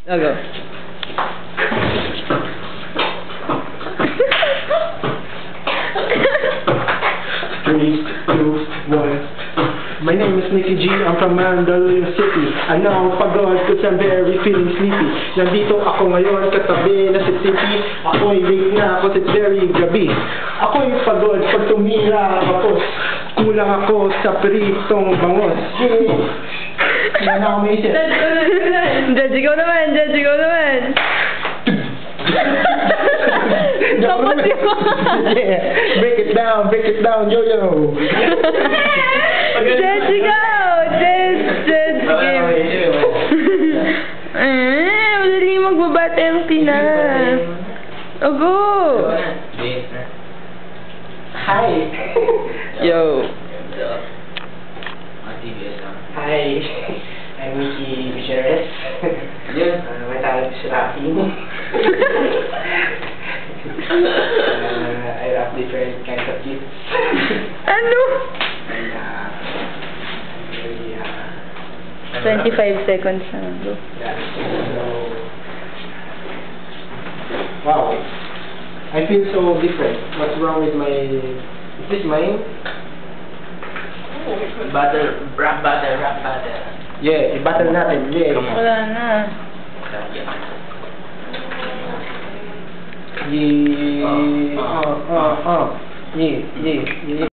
I'll go. 3, 2, 1. My name is Nicky G. I'm from Mandaluyong City. I know I'm pagod cause I'm very feeling sleepy. Nandito ako ngayon katabi na si City. Ako'y late na cause it's very gabi. Ako'y pagod pag tumira ako. Kulang ako sa pritong bangos. Yan ako may isip. Judge, ikaw naman. Judge, ikaw naman. Tapos yun. Yeah. Break it down, yo-yo. Judge, ikaw. Judge, game. Madali magbabate ang tina. O, go. Hi. Yo. Hi. I'm Mickey Gutierrez. May talent si Rafi. I rap different kinds of beats. Ano? And, 25 seconds na. Go. yeah, so, wow. I feel so different. What's wrong with my... Is this mine? Rap battle. Yeah, i-battle natin. Yeah. Wala na. Yeah. Yeah.